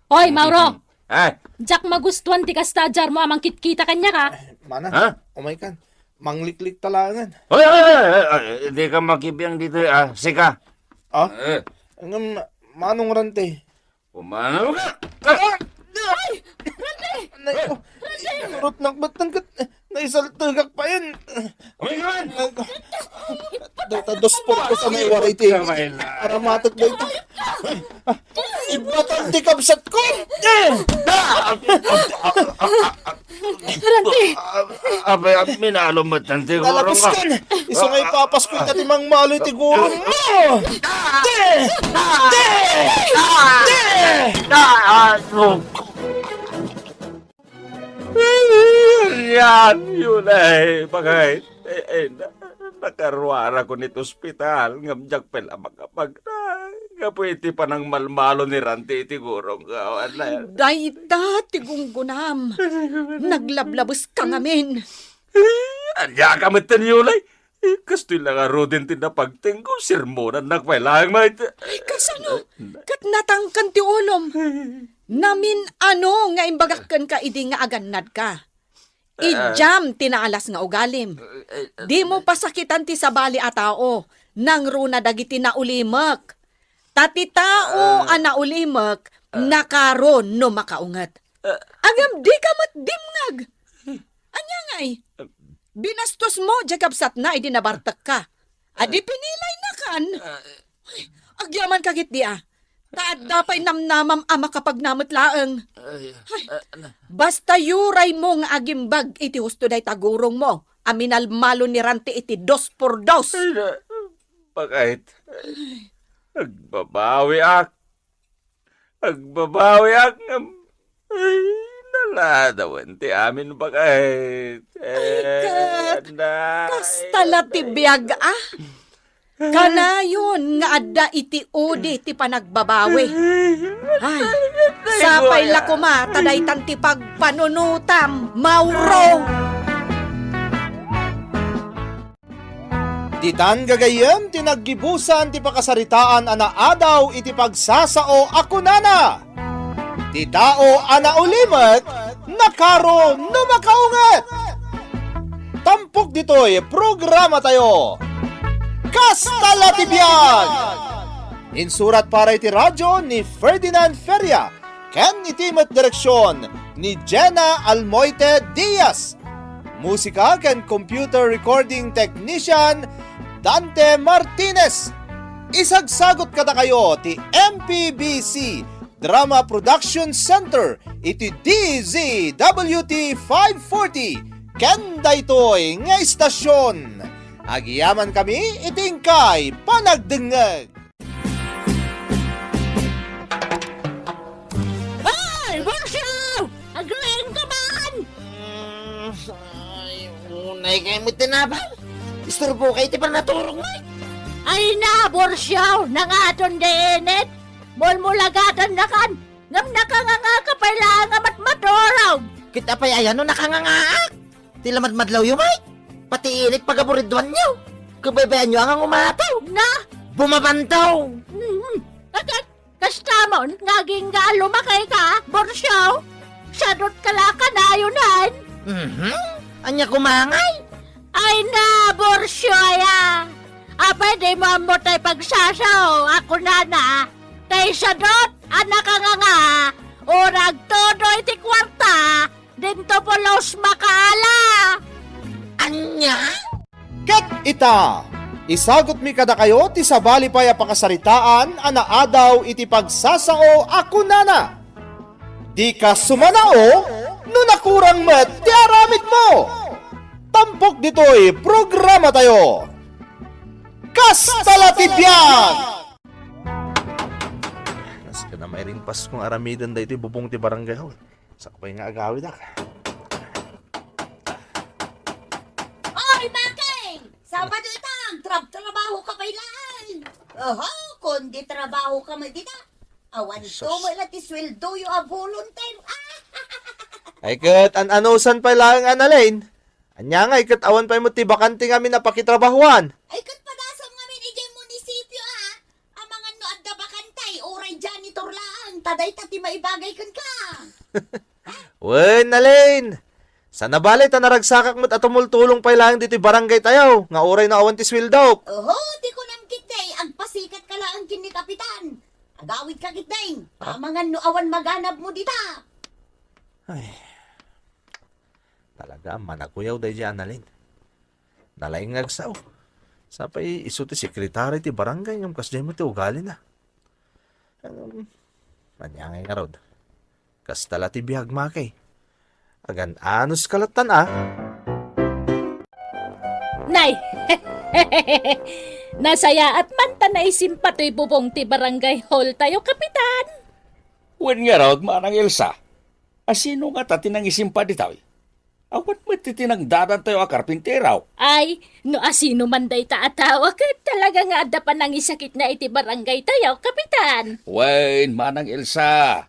Hoy, Mauro! Ay, Jack magustuhan ti kastadyar mo amang kitkita kanya ka. Manang, Ha? umay kan. Mangliklik talangan. Ay, hindi ka makibiyang dito, sika. Ah? Ang manong rante. Pumanaw ka. Rot nakbat ng kat. Naisaltagak pa yun. Umigawan! Dos po ko sa may wariti. Aramatak ba ito? Ibatang di kabsat ko! Abay, minalumot ng tigurong Lalabas ka. kan! Isa nga ipapas ko ito timang maloy tigurong mo! Yan, yun ay, bagay. Nakaruara ko nito ospital. Ngamjak pala makapag kapwede pa ng malmalo ni Ranti iti gurong kawan na yan. Dayta, tigunggunam. Naglablabos ka ngamin. Anya ka matan yulay. Kastoy lang aro din tinapagtingko. Sirmonan nagpailang mait. Ay, kasano? Kat natangkan ti ulom. Namin ano nga imbagakan ka idi nga aganad ka. Ijam tinaalas nga ugalim. Di mo pasakitan ti sabali a tao. Nang runa dagiti na ulimak. Tati tao ana ulimak. Nakaron no makaungat. Agam di ka matdimngag. Anya ngay. Binastos mo, jakapsat na, idi nabartak ka. Adi pinilay na kan. Ay, agyaman kagit di ah. Taad dapay namnamam ama kapag namatlaang. Ay, basta yuray mo nga agimbag iti husto day tagurong mo. Aminal malo ni Ranti iti 2x2. Bakit? Agbabawi ak. Agbabawi ak. Ay, naladawan ti amin bakit? Kastala ti biyag ah. Kanayon nga adda iti udi ti panagbabawi. Ay, sapay la kuma taday tanti pagpanunutam, Mauro. Ditan gagayem tinaggibusan ti pakasaritaan ana adaw iti pagsasao ako nana. Ti tao ana ulimat nakaro no makaungat. Tampok ditoy programa tayo. Kastala ti biag. Insurat para iti radyo ni Ferdinand Feria. Ken itimat direksyon ni Jenna Almoite Diaz. Musika ken computer recording technician Dante Martinez. Isagsagot kada kayo ti MPBC Drama Production Center iti DZWT 540 ken daytoy nga istasyon. Agiyaman kami itingkay panagdengeg. Ay, Borsyo! Aglayan ka man! Ay, unay kayo mo tinabang. Istorbo kayo ti pa naturong mo. Ay na, Borsyo! Nangaton denit! Mulmulagatan na kan! Ngam nakanganga ka pala nga matmatorog! Kita pa ayan no nakangangaak. Tilamad madlaw yung may. Pati init pagaburidwan nyo. Kabaybayan nyo ang umataw. Na! Bumabantaw. Agad! Kastamon, naging nga lumakay ka, Borsyo! Sadot kala ka na yunan! Anya kumangay. Ay na, Borsyo ya! Apay di mo mo tayo pagsasaw, ako na. Tay sadot, anak ka nga. Urag todo iti kwarta, dinto po los makaala. Anya? Ket ita, isagot mi kada kayo ti sabali pay a pakasaritaan ana adaw iti pagsasao ako nana. Di ka sumanao no nakurang met ti aramid mo. Tampok ditoy programa tayo. Kastala ti biag! Nas ka na may ring pas kung aramidan da iti bubong ti barangay hall. Sakpay nga agawid ak. Oy, Making! Sabado itang, trabaho ka pa ilan. Oho, kundi trabaho ka mo dita. Awan to mo ilat isweldo yung a volunteer. Ay kat an-anusan pa lang analin. Anya nga ikat awan pa mo ti bakante kami na pakitrabahuan. Ay, kat padasam ngamin ijay munisipyo ang mga no adda bakantay, oray janitor lang. Taday tati maibagay kan ka. Wen, Nalin. Sa nabalay ta naragsakak mo't atumultulong pa lang dito barangay tayo. Nga oray na awan ti sweldo. Oho, di ko namkitay. Agpasikat ka lang kini kapitan. Agawid ka kitay. Pamangan no awan maganap mo dita. Talaga, manakuyaw day dyan, Nalin. Nalaing ngagsaw. Sapay iso ti sekretary ti barangay ng kasday mo ti ugali na. Manyangay nga rod. Kastala ti bihag makay. Agan anos kalatan Nay! Nasaya at manta na isimpatoy bubong ti barangay hall tayo, kapitan. Wen nga raw, manang Elsa. Asino nga tati nang isimpa di tayo? Awan mo titinagdadan tayo a karpinteraw. Ay, no asino man day taatawa ka, talaga nga ada pa nang isakit na iti barangay tayo, kapitan. Wain, manang Elsa.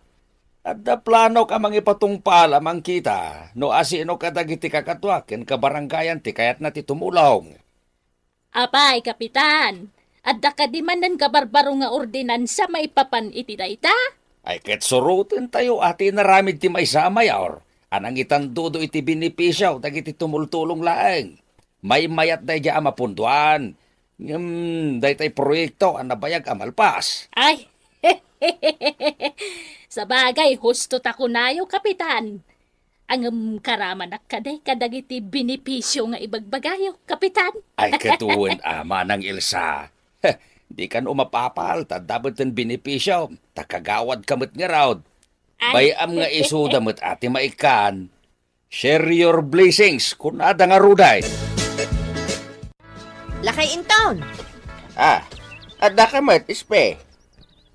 Adda plano ka mang ipatungpal amang kita. No asino ka dagiti kakatwakin ka barangayan ti kayat na ti tumulong. Apay, kapitan. Adda ka di man ng kabarbaro nga ordinansa maipapan iti dayta? Ay ket surutin tayo ati naramid ti may sa mayor. Anang itandudo iti binipisyaw dagiti tumultulong laeng. May mayat day di amapunduan. Day tay proyekto ang nabayag amalpas. Ay, sa bagay, husto ta kunayo, kapitan. Ang karaman kaday kadagiti binipisyo nga ibagbagayo, kapitan. Ay ketuwen ama ng Elsa. Di kan umapapal, tadabot ng binipisyaw. Takagawad kamot nga raod. Bayam nga isudamot ati maikan. Share your blessings kung ada nga ruday. Lakay Inton. Ada ka mat, ispe.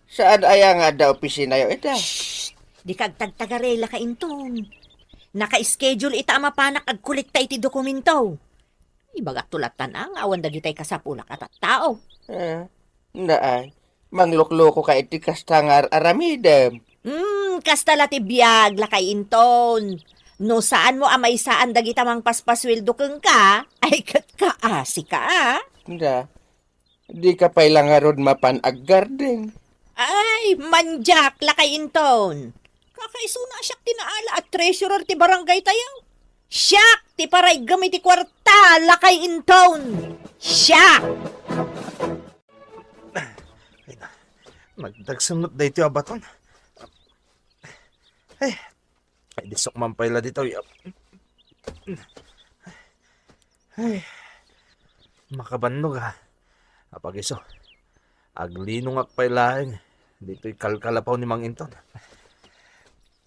Saan aya nga da opisina yo ita? Di kag tagtagare Lakay Inton. Naka-schedule ita mapanak ag kolekta iti dokumento. Ibagak tulatan ang awan dagitay kasapulak at tao. Naay. Manglukloko ka iti kastangar aramidem. Kasta lati biyag Lakay Inton. No saan mo amay saan dagita mang paspasweldo keng ka, ay kat kaasi ka Da. Di ka pailang harod mapan ag garden. Ay, manjak Lakay Inton. Kakaisuna siyak tinaala at treasurer ti barangay tayaw. Siyak ti paray gamit ti kwarta Lakay Inton. Siyak! Nagdagsunod da ito abaton. Ay, disok man pala dito. Ay, makabannog ha. Apag iso, aglinong akpailaing. Dito'y kalkalapaw ni Mang Inton.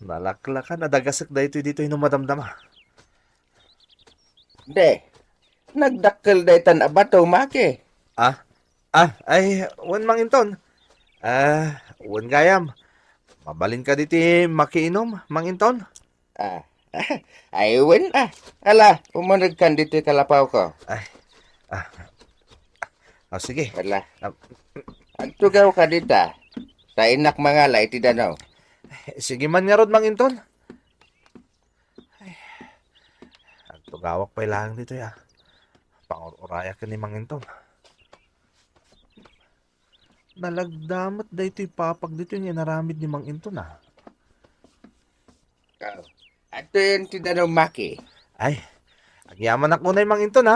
Nalaklakan, nadagasak da ito dito yung madamdama. De. Nagdakkel daytan abato make. Ay, wan Mang Inton. Wan gayam. Mabalin ka dito makiinom, Mang Inton. Ay wen Ala, umunag kan dito kalapaw ko. Sige. Ala. Agtugaw ka dita. Sa inak mga lay ti danaw. Sige man nga rod, Mang Inton. Ang tugawak pa ilang dito ya. Panguraya ka ni Mang Inton. Nalagdamat da ito'y papag dito yung naramid ni Mang Inton Ato yun ti danaw maki. Ay, agyaman ako na yung Mang Inton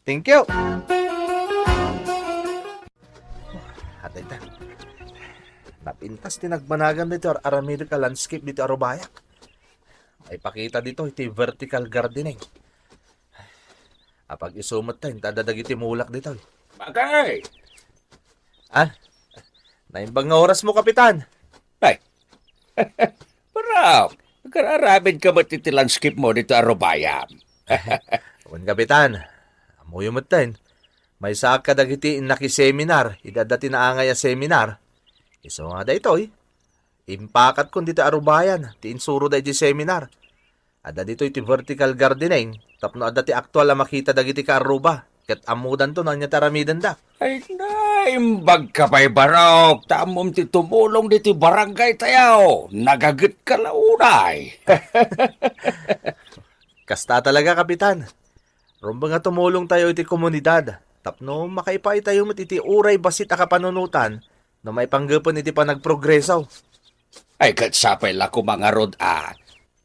Thank you. Atay ta. Napintas tinagbanagan dito aramido ka landscape dito arobayak. Ay pakita dito iti vertical gardening. Apag isumot tayo, tadadagiti mulak dito. Bagay! Naimbang nga oras mo, Kapitan. Ay, parang, nagkararabid ka ba't iti landscape mo dito arobayam? Wan, Kapitan. Amuyo mo tayo. May saak ka dagiti nakiseminar. Idadati na angay a seminar. Iso nga da ito Impakat kun dito arubayan. Ti insuro da iti seminar. Ada dito iti vertical gardening. Tapno ada ti aktual na makita dagiti ka aruba. Kat amudan to nanya taramidan da. Ay, naimbag ka pa'y barok. Tamom ti tumulong dito barangay tayo. Nagagit ka launay. Kasta talaga, Kapitan. Rumba nga tumulong tayo iti komunidad. Tapno makaipay tayo iti uray basit a kapanunutan na may panggapon iti panagprogreso. Ay, katsapay la ko mga rod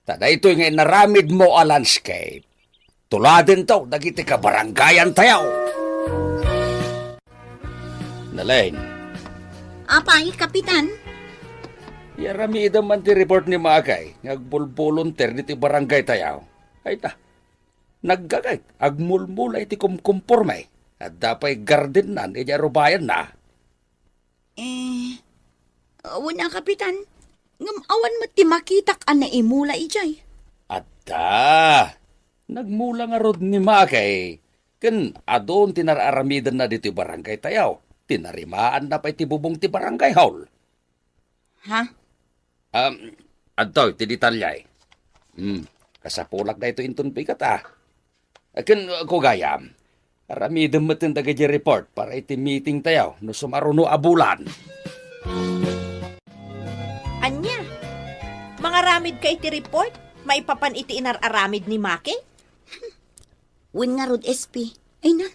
Tada ito nga naramid mo a landscape. Tuladin to, dagiti ka barangayan tayo. Nalain. Apay, kapitan. Yaramida man ti report ni Makay. Ngagbulbulunter diti barangay tayo. Ay ta. Naggagay. Agmulmulay ti kumkumpurmay. At dapay garden nan. Iyarubayan na. Wala, kapitan. Ngamawan mo ti makitak na imula ijay. At nagmula nga rod ni Makay. Ken adon tinararamidan na dito barangay tayo. Tinarimaan na pa iti bubong ti barangay hall. Ha? Adto, ti detalyay. Kasapulak na ito inton pikat Akin ko gayam. Aramidem mo itong dagaji report para iti meeting tayo no sumaruno abulan. Anya, mga ramid ka iti report, maipapan iti inararamid ni Maki? Wen nga rod, SP. Ay na,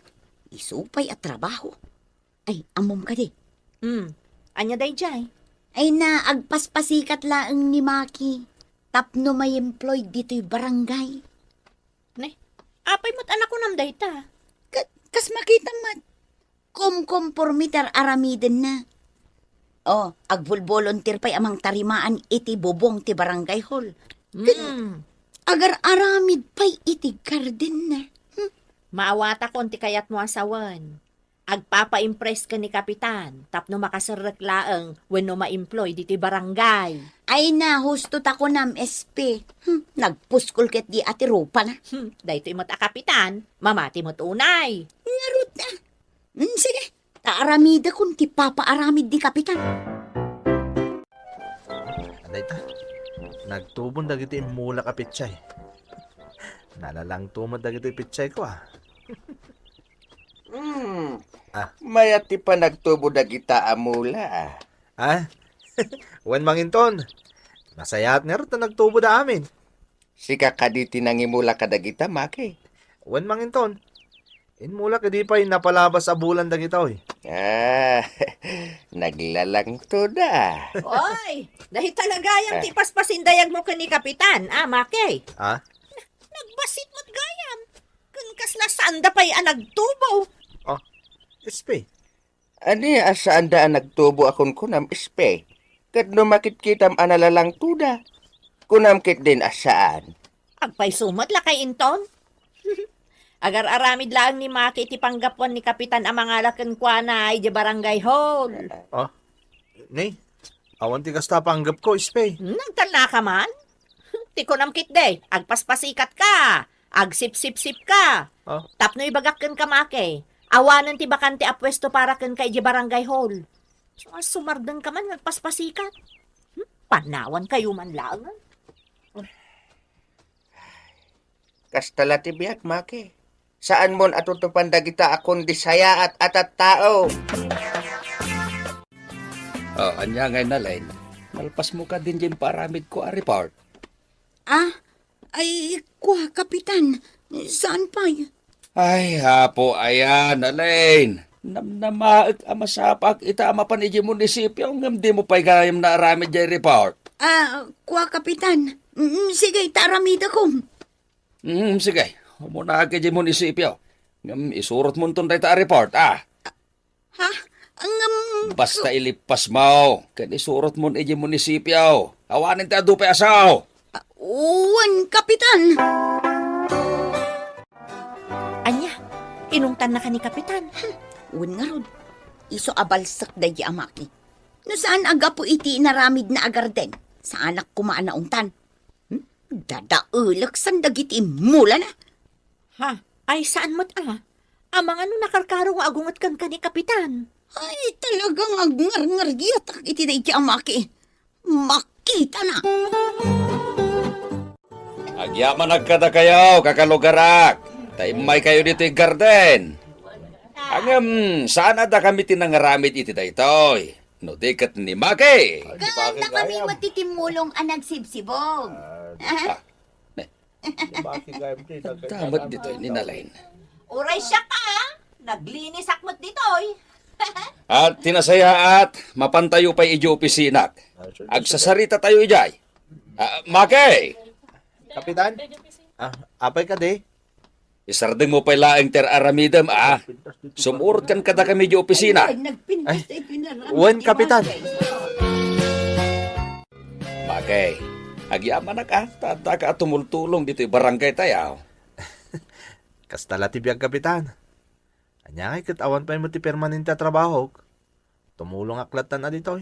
isupay at trabaho. Ay, amom ka di. Anya day jay? Ay na, agpaspasikat laang ni Maki. Tapno may employed dito'y barangay. Ne, apay mo't anak ko nam day ta. Kas makita mat. Kompormitar aramiden na. Oh, agvolunteer pa'y amang tarimaan iti bubong ti barangay hall. Agar aramid pa'y iti garden na. Maawata kon ti kayat mo asawan. Agpapa-impress ka ni Kapitan, tapno makasarek laeng wenno ma-employ diti barangay. Ay na, husto ta ko nam SP. Nagpuskol ket di ati rupa na. Dahito imot a Kapitan, mamati mo't unay. Ngarot na. Sige, taaramida kun ti papaaramid di Kapitan. Aday ta, nagtubon dagiti mula ka pitsay. Nalalang tumod dagiti pitsay ko Mayat ti pa nagtubo dagita amula. Wen manginton. Masayat nga rin na nagtubo da amin. Sika kaditi nangimula ka dagita, Maki. Wen manginton. Inmula ka di pa napalabas a bulan dagita oy. Naglalang to da. Oy, dahil talagayang ti paspasindayag mo ka ni Kapitan, Maki. Nagbasit mo't gayam. Kun kasla sanda pa'y nagtubo. SP. Ani asaan da nagtubo akon kunam ispe. Kat no makitkitam analalang tuda. Kunam kit din asaan. Agpay sumot la kay Inton. Agar aramid lang ni Maki iti panggapon ni Kapitan ang mga laken kwa na ay di barangay hall. Nay, awan ti kasta panggap ko, SP. Nagtala ka man? Ti ko namkit de, agpaspasikat ka. Agsip-sip-sip ka. Tapno ibagakken ka Maki. Awanan ti bakante a pwesto para ken kay di barangay hall. Sumardan ka man nagpaspasikat. Panawan kayo man lang. Kastala ti biyak, Maki. Saan mon atutupan dagita akong disaya at atat tao? Anya ngay na line. Malpas mo ka din dyan paramid ko a report. Ay, kuha, Kapitan. Saan pa? Ay, hapo, ayan, Alain. Namnamaag amasapak ita amapan iji munisipyo ngam di mo pa'y gayam na aramid jay report. Kuha, Kapitan. Sige, taramida ko. Sige, umuna ka iji munisipyo. Ngam isurot mo itong ta report, Basta ilipas mo. Kan isurot mo iji munisipyo. Awanin ta dupe asaw. Uwan, Kapitan. Anya, inungtan na ka ni Kapitan. Uwan nga rod. Iso abalsak da di Maki. No saan aga po iti naramid na agarden? Sa anak kumaan na ungtan. Dadaulak sandagiti mula na. Ay saan mo't amang ano nakarkarong agungat kan ka ni Kapitan. Ay, talagang agngar-ngar-giyatak iti da iti Maki. Makita na. Agyaman nagkada kayo, kakalugarak. Taimay kayo dito yung garden. Saan ada kami tinangaramid iti daytoy? No dikat ni Maki. Ganda kami matitimulong ang nagsibsibog. Damat dito ni Nalain. Uray siya ka, naglinis akmot ditoy. At tinasaya at mapantayo pa'y iji opisinak. Agsasarita tayo ijay. Maki! Kapitan? Apay ka de? Isardeng mo pa'y laeng ter aramidem, Sumurot kan kada kami iji opisina. Wen, Kapitan. Maki, agyaman na ka. Tata ka tumultulong dito yung barangay tayo. Kastala ti biyag, Kapitan. Anya kay katawan pa mo ti permanente a trabaho. Tumulong aklatan na dito.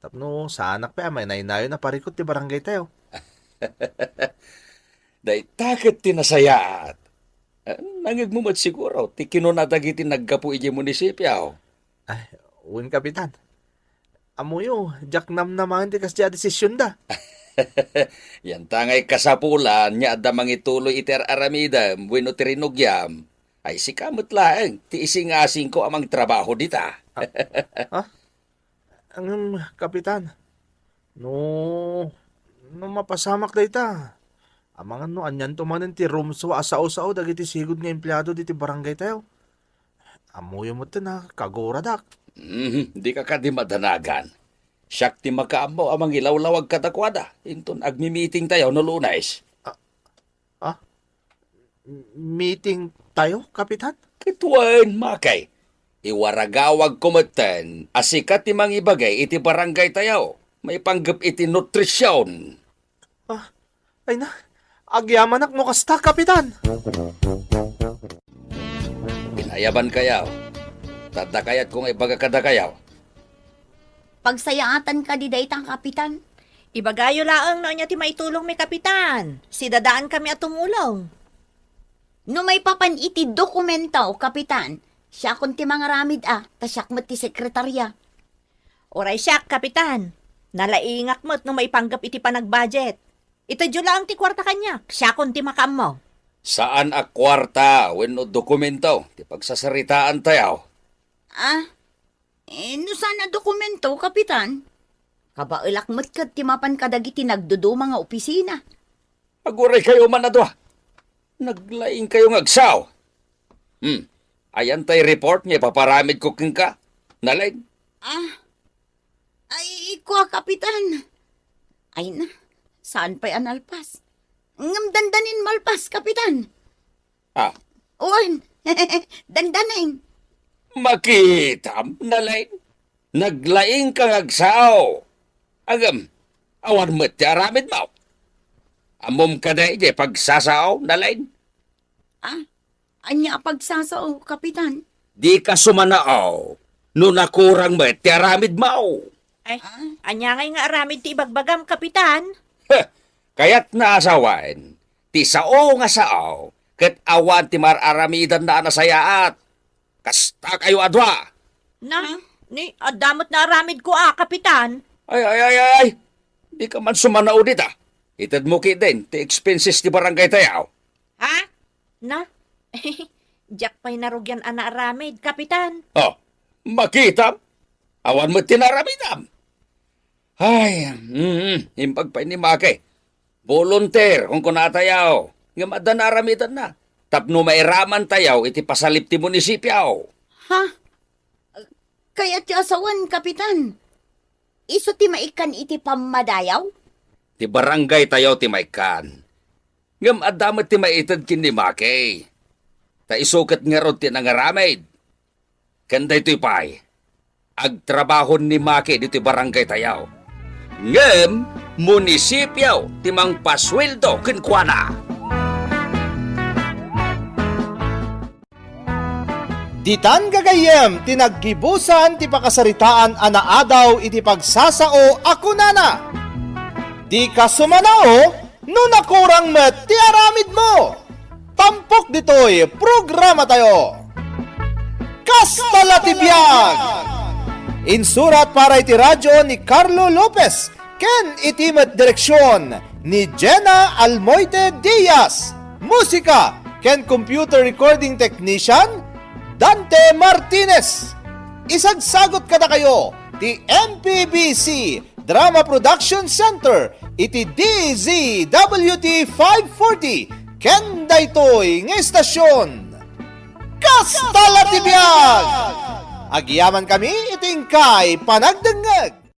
Tapno sa anak pa may nainayo na parikot ti barangay tayo. Day takot tinasayaat. Nangigmumad siguro, ti kinunadagiti naggapu iji munisipyo. Uwin, Kapitan. Amuyo, jak nam naman ti kasya desisyon da. Yan tangay kasapulan, nya adamang ituloy iter aramidam, bueno tirinugyam. Ay si kamot lang, ti ising-asing ko amang trabaho dita. Ang kapitan, no mapasamak da ita. Amangan no, anyan tumanan ti rumso asao-sao dagiti sigod nga empleyado diti barangay tayo. Amuyo mo na, kagura dak. Di ka di madanagan. Siyak ti makaamo amang ilawlawag kadakwada. Inton agmi-meeting tayo no Lunes. Meeting tayo, kapitan? Kituan, makay. Iwaragawag kumatan, asikat ti mang ibagay iti barangay tayo. May panggap iti nutrisyon. Ay na, agyamanak mo kasta, kapitan. Pinayaban kayaw. Tadakayat kung ibaga kadakayaw. Pagsayaatan ka di daytang kapitan. Ibagayo laang no niya ti maitulong may kapitan. Si dadaan kami at tumulong. No may papan iti dokumento, kapitan. Siya kun ti mga ramid tasyak mo ti sekretarya. Oray siya, kapitan. Nalaingak mo't no may panggap iti panag-budget. Ito dyo lang ti kwarta kanya. Siya kun ti makam mo. Saan a kwarta wenno dokumento? Ti pagsasaritaan tayo. No sana dokumento, kapitan? Kabailak mo't kat ti mapan kadagiti nagdudo mga opisina. Aguray kayo man na doa. Naglaing kayo ngagsaw. Ayan tay report niya, paparamid ko king ka. Nalain. Ay, ikaw, kapitan. Ay na, saan pa'y analpas? Ngam dandanin malpas, kapitan. Uwan, dandanin. Makitam, nalain. Naglaing ka ngagsaw. Agam, awan mo't ti aramid mo. Amom ka na ije pagsasao, nalain. Anya pagsasao, kapitan. Di ka sumanao. No nakurang mo't ti aramid mo. Ay, anya ngay nga aramid ti ibagbagam, kapitan. Kaya't naasawan, ti sao nga sao, ket awan ti mararamidan na nasayaat. Kasta kayo adwa. Ni, adamot na aramid ko kapitan. Ay. Di ka man sumanao dita. Itad mo ki din, ti expenses ti barangay tayaw. Na? Jack pa'y narugyan ana aramid, kapitan. Makita? Awan mo tinaramidam. Ay, impag pa ni Maki. Volunteer kung kunatayaw. Nga madanaramidan na. Tapno mairaman tayaw, iti pasalip ti munisipyaw. Kaya ti asawan, kapitan. Iso ti maikan iti pamadayaw? Ti barangay tayaw ti maikan. Ngam adamat ti maitad kin ni Maki. Ta isukat nga rod ti nangaramid. Kanda ito'y pay. Agtrabahon ni Maki dito barangay tayaw. Ngam, munisipyaw ti mang pasweldo kinkwana. Ditan gagayem, tinaggibusan ti pakasaritaan anaadaw iti pagsasao ako nana. Di ka sumanao, no nakurang met ti aramid mo. Tampok dito'y programa tayo. Kastalatibiyag! Insurat para iti radyo ni Carlo Lopez, ken itimet direksyon ni Jenna Almoite Diaz. Musika ken computer recording technician Dante Martinez. Isagsagot kada kayo ti MPBC Drama Production Center iti DZWT 540 ken daytoy nga estasyon. Kastalatibiyag! Agyaman kami iting kay panagdengeg.